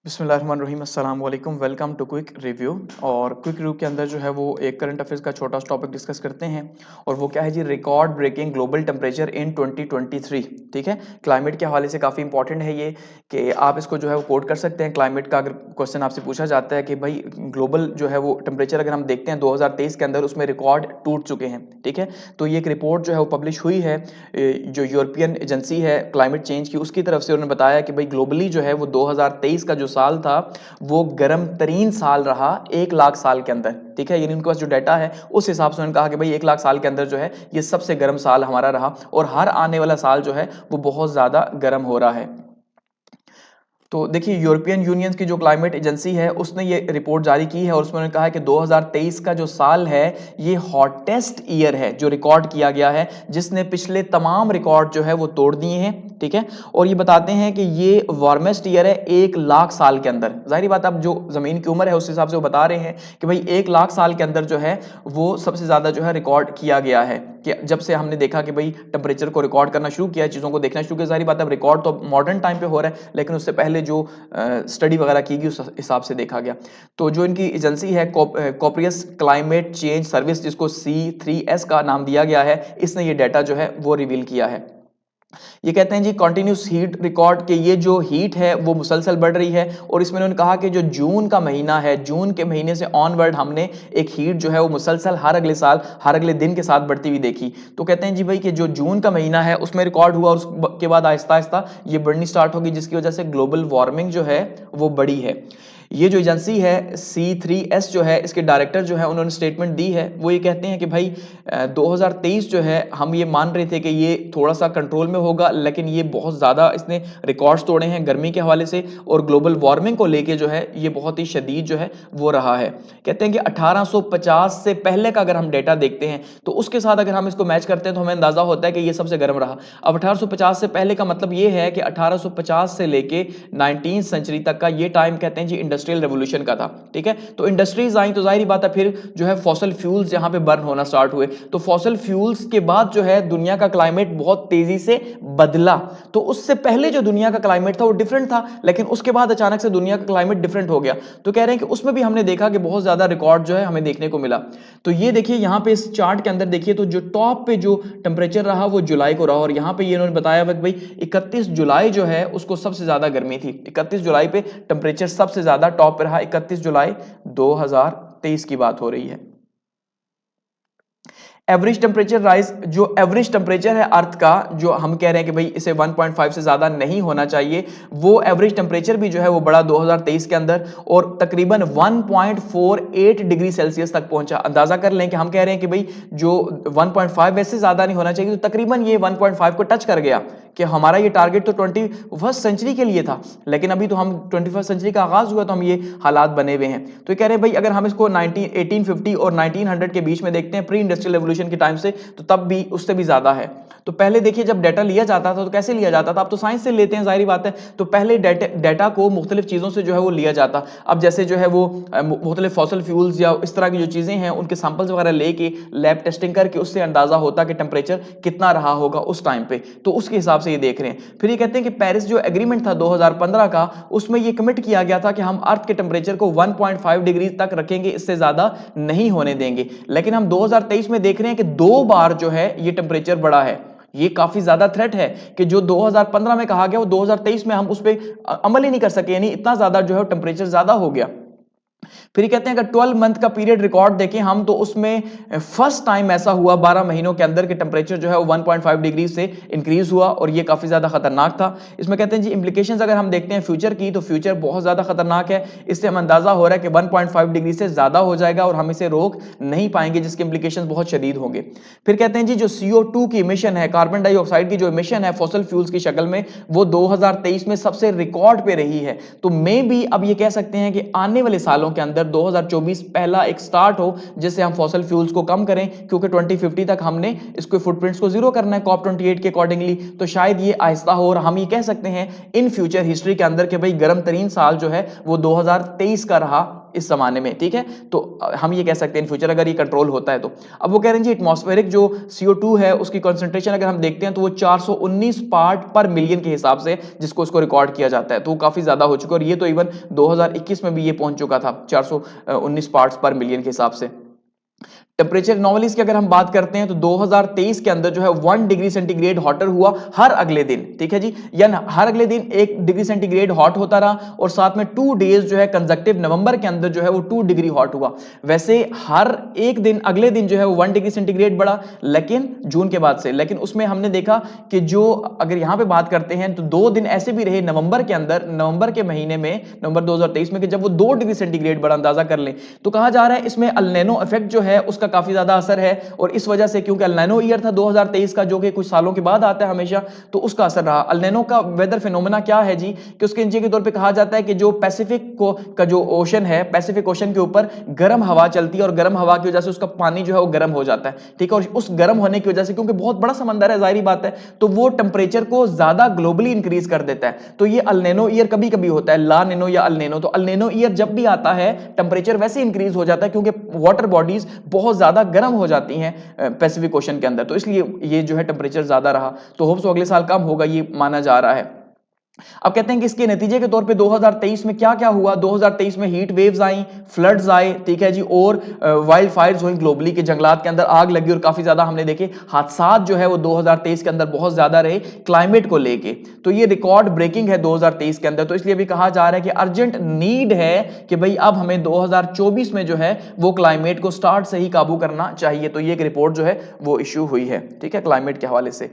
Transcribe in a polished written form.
बिस्मिल्लाहिर्रहमानिर्रहीम अस्सलाम वालेकुम वेलकम टू क्विक रिव्यू। और क्विक रिव्यू के अंदर जो है वो एक करंट अफेयर्स का छोटा सा टॉपिक डिस्कस करते हैं और वो क्या है जी, record breaking global temperature in 2023। ठीक है, क्लाइमेट के हवाले से काफ़ी इंपॉर्टेंट है ये कि आप इसको जो है वो कोट कर सकते हैं। क्लाइमेट का अगर क्वेश्चन आपसे पूछा जाता है कि भाई ग्लोबल जो है वो टेम्परेचर अगर हम देखते हैं 2023 के अंदर उसमें रिकॉर्ड टूट चुके हैं। ठीक है, तो ये एक रिपोर्ट जो है वो पब्लिश हुई है जो यूरोपियन एजेंसी है क्लाइमेट चेंज की, उसकी तरफ से उन्होंने बताया कि भाई ग्लोबली जो है वो 2023 का जो साल था वो गर्म तरीन साल रहा 1 लाख साल के अंदर। ठीक है, यानी उनके पास जो डाटा है उस हिसाब से उन्होंने कहा कि भाई 1 लाख साल के अंदर जो है ये सबसे गर्म साल हमारा रहा और हर आने वाला साल जो है वो बहुत ज्यादा गर्म हो रहा है। तो देखिए, यूरोपियन यूनियन की जो क्लाइमेट एजेंसी है उसने ये रिपोर्ट जारी की है और उसमें उन्होंने कहा है कि 2023 का जो साल है ये हॉटेस्ट ईयर है जो रिकॉर्ड किया गया है, जिसने पिछले तमाम रिकॉर्ड जो है वो तोड़ दिए हैं। ठीक है, और ये बताते हैं कि ये वार्मेस्ट ईयर है 1 लाख साल के अंदर। जाहिर बात, अब जो जमीन की उम्र है उस हिसाब से वो बता रहे हैं कि भाई 1 लाख साल के अंदर जो है वो सबसे ज्यादा जो है रिकॉर्ड किया गया है। कि जब से हमने देखा कि भाई टेम्परेचर को रिकॉर्ड करना शुरू किया, चीजों को देखना शुरू किया, जाहिर बात है रिकॉर्ड तो मॉडर्न टाइम पे हो रहा है, लेकिन उससे पहले जो स्टडी वगैरह की गई उस हिसाब से देखा गया। तो जो इनकी एजेंसी है कॉपरियस क्लाइमेट चेंज सर्विस, जिसको C3S का नाम दिया गया है, इसने ये डाटा जो है वो रिवील किया है। ये कहते हैं जी कॉन्टिन्यूस हीट रिकॉर्ड के ये जो हीट है वो मुसलसल बढ़ रही है और इसमें उन्होंने कहा कि जो जून का महीना है, जून के महीने से ऑनवर्ड हमने एक हीट जो है वो मुसलसल हर अगले साल हर अगले दिन के साथ बढ़ती हुई देखी। तो कहते हैं जी भाई कि जो जून का महीना है उसमें रिकॉर्ड हुआ और उसके बाद आहिस्ता आहिस्ता ये बढ़नी स्टार्ट होगी, जिसकी वजह से ग्लोबल वार्मिंग जो है वो बढ़ी है। ये जो एजेंसी है C3S जो है, इसके डायरेक्टर जो है उन्होंने स्टेटमेंट दी है। वो ये कहते हैं कि भाई 2023 जो है हम ये मान रहे थे कि ये थोड़ा सा कंट्रोल में होगा, लेकिन ये बहुत ज़्यादा इसने रिकॉर्ड्स तोड़े हैं गर्मी के हवाले से और ग्लोबल वार्मिंग को लेके जो है ये बहुत ही शदीद जो है वो रहा है। कहते हैं कि 1850 से पहले का अगर हम डेटा देखते हैं तो उसके साथ अगर हम इसको मैच करते हैं तो हमें अंदाजा होता है कि ये सबसे गर्म रहा। अब 1850 से पहले का मतलब ये है कि 1850 से लेके 19वीं सेंचुरी तक का ये टाइम कहते हैं जी इंडस्ट्रियल रेवोल्यूशन का था। ठीक है, तो इंडस्ट्रीज आई तो जाहिर बात है फिर जो है फॉसल फ्यूल्स यहां पे बर्न होना स्टार्ट हुए, तो फॉसल फ्यूल्स के बाद जो है दुनिया का क्लाइमेट बहुत तेजी से बदला। तो उससे पहले जो दुनिया का क्लाइमेट था वो डिफरेंट था, लेकिन उसके बाद अचानक से दुनिया का क्लाइमेट डिफरेंट हो गया। तो कह रहे हैं कि उसमें भी हमने देखा कि बहुत ज्यादा रिकॉर्ड जो है हमें देखने को मिला। तो ये देखिए यहां पे इस चार्ट के अंदर देखिए, तो जो टॉप पे जो टेम्परेचर रहा वो जुलाई को रहा और यहां पे ये इन्होंने बताया भाई 31 जुलाई जो है उसको सबसे ज्यादा गर्मी थी। 31 जुलाई पे टेम्परेचर सबसे ज्यादा टॉप पे रहा। 31 जुलाई 2023 की बात हो रही है। एवरेज टेम्परेचर राइज, जो एवरेज टेम्परेचर है अर्थ का, जो हम कह रहे हैं कि भाई इसे 1.5 से ज्यादा नहीं होना चाहिए, वो एवरेज टेम्परेचर भी जो है वो बढ़ा 2023 के अंदर और तकरीबन 1.48 डिग्री सेल्सियस तक पहुंचा। अंदाजा कर लें कि हम कह रहे हैं कि भाई जो 1.5 वैसे ज्यादा नहीं होना चाहिए, तो तकरीबन ये 1.5 को टच कर गया कि हमारा ये टारगेट तो 21st सेंचुरी के लिए था, लेकिन अभी तो हम 21st सेंचुरी का आगाज हुआ तो हम ये हालात बने हुए हैं। तो ये कह रहे हैं भाई अगर हम इसको 1850 और 1900 के बीच में देखते हैं प्री इंडस्ट्रियल रेवोल्यूशन के टाइम से, तो तब भी उससे भी ज्यादा है। तो पहले देखिए जब डाटा लिया जाता था तो कैसे लिया जाता था, अब तो साइंस से लेते हैं जाहिर बात है। तो पहले डाटा को मुख्तलिफ चीजों से जो है वो लिया जाता। अब जैसे जो है वो मुख्तलिफ फॉसल फ्यूल्स या इस तरह की जो चीजें हैं उनके सैंपल्स वगैरह लेके लैब टेस्टिंग करके उससे अंदाजा होता कि टेम्परेचर कितना रहा होगा उस टाइम पे, तो उसके हिसाब से ये देख रहे हैं। फिर ये कहते हैं कि पेरिस जो एग्रीमेंट था 2015 का, उसमें ये कमिट किया गया था कि हम अर्थ के टेम्परेचर को 1.5 डिग्री तक रखेंगे, इससे ज्यादा नहीं होने देंगे। लेकिन हम 2023 में देख रहे हैं कि 2 बार जो है ये टेम्परेचर बढ़ा है। ये काफी ज्यादा थ्रेट है कि जो 2015 में कहा गया वो 2023 में हम उस पर अमल ही नहीं कर सके, यानी इतना ज्यादा जो है टेम्परेचर ज्यादा हो गया। फिर कहते हैं अगर 12 मंथ का पीरियड रिकॉर्ड देखें हम, तो उसमें फर्स्ट टाइम ऐसा हुआ 12 महीनों के अंदर कि टेम्परेचर जो है वो 1.5 डिग्री से इंक्रीज हुआ और ये काफी ज्यादा खतरनाक था। इसमें कहते हैं जी इंप्लीकेशंस अगर हम देखते हैं फ्यूचर की, तो फ्यूचर बहुत ज्यादा खतरनाक है। इससे हम अंदाजा हो रहा है कि 1.5 डिग्री से ज्यादा हो जाएगा और हम इसे रोक नहीं पाएंगे, जिसके इंप्लीकेशंस बहुत शदीद होंगे। फिर कहते हैं जी जो CO2 की इमिशन है, कार्बन डाइऑक्साइड की जो इमिशन है फॉसल फ्यूल्स की शक्ल में, वो 2023 में सबसे रिकॉर्ड पे रही है। तो मे भी अब ये कह सकते हैं कि आने वाले सालों के अंदर 2024 पहला एक स्टार्ट हो जिससे हम फॉसल फ्यूल्स को कम करें, क्योंकि 2050 तक हमने इसके फुटप्रिंट्स को जीरो करना है COP28 के अकॉर्डिंगली। तो शायद ये आहिस्ता हो और हम ये कह सकते हैं इन फ्यूचर हिस्ट्री के अंदर कि भाई गर्म तरीन साल जो है वो 2023 का रहा इस जमाने में, ठीक है। तो हम ये कह सकते हैं इन फ्यूचर अगर ये कंट्रोल होता है तो। अब वो कह रहे हैं जी एटमॉस्फेरिक जो CO2 है उसकी कंसंट्रेशन अगर हम देखते हैं तो वो 419 पार्ट पर मिलियन के हिसाब से जिसको उसको रिकॉर्ड किया जाता है, तो वो काफी ज्यादा हो चुका है। और ये तो इवन 2021 में भी ये पहुंच चुका था 419 पार्ट्स पर मिलियन के हिसाब से। टेम्परेचर एनोमलीज की अगर हम बात करते हैं तो 2023 के अंदर जो है 1 डिग्री सेंटीग्रेड हॉटर हुआ हर अगले दिन, ठीक है जी, या ना हर अगले दिन 1 डिग्री सेंटीग्रेड हॉट होता रहा, और साथ में 2 डेज जो है कंसेक्टिव नवंबर के अंदर जो है वो 2 डिग्री हॉट हुआ। वैसे हर एक दिन अगले दिन जो है वो 1 डिग्री सेंटीग्रेड बढ़ा, लेकिन जून के बाद से, लेकिन उसमें हमने देखा कि जो अगर यहां पे बात करते हैं तो 2 दिन ऐसे भी रहे नवंबर के अंदर, नवंबर के महीने में, नवंबर 2023 में, कि जब वो 2 डिग्री सेंटीग्रेड बढ़ा। अंदाजा कर लें तो कहा जा रहा है इसमें अल नैनो इफेक्ट जो है उसका काफी ज्यादा असर है, और इस वजह से क्योंकि अल नैनो ईयर था 2023 का जो कि कुछ सालों के बाद आता है हमेशा, तो उसका असर रहा। अल नैनो का वेदर फिनोमेना क्या है जी, कि उसके नीचे के तौर पे कहा जाता है कि जो पैसिफिक का जो ओशन है, पैसिफिक ओशन के ऊपर गर्म हवा चलती है, और गर्म हवा की वजह से उसका पानी जो है वो गर्म हो जाता है, ठीक है। और उस गर्म होने की वजह से, क्योंकि बहुत बड़ा समंदर है, जाहिर बात है, तो वो टेम्परेचर को ज्यादा ग्लोबली इंक्रीज कर देता है। तो ये अल नैनो ईयर कभी कभी होता है, ला नैनो या अल नैनो। तो अल नैनो ईयर जब भी आता है टेम्परेचर वैसे इंक्रीज हो जाता है, क्योंकि वाटर बॉडीज बहुत ज्यादा गर्म हो जाती हैं पैसिफिक ओशन के अंदर, तो इसलिए ये जो है टेम्परेचर ज्यादा रहा। तो होप्स अगले साल कम होगा ये माना जा रहा है। अब कहते हैं कि इसके नतीजे के तौर पे 2023 में क्या क्या हुआ। 2023 में हीट वेव्स आई, फ्लड्स आए, ठीक है जी, और वाइल्ड फायर्स हुई ग्लोबली, के जंगलात के अंदर आग लगी, और काफी ज्यादा हमने देखे हादसात जो है वो 2023 के अंदर बहुत ज्यादा रहे क्लाइमेट को लेके। तो ये रिकॉर्ड ब्रेकिंग है 2023 के अंदर। तो इसलिए भी कहा जा रहा है कि अर्जेंट नीड है कि भाई अब हमें 2024 में जो है वो क्लाइमेट को स्टार्ट से ही काबू करना चाहिए। तो ये एक रिपोर्ट जो है वो इश्यू हुई है, ठीक है, क्लाइमेट के हवाले से।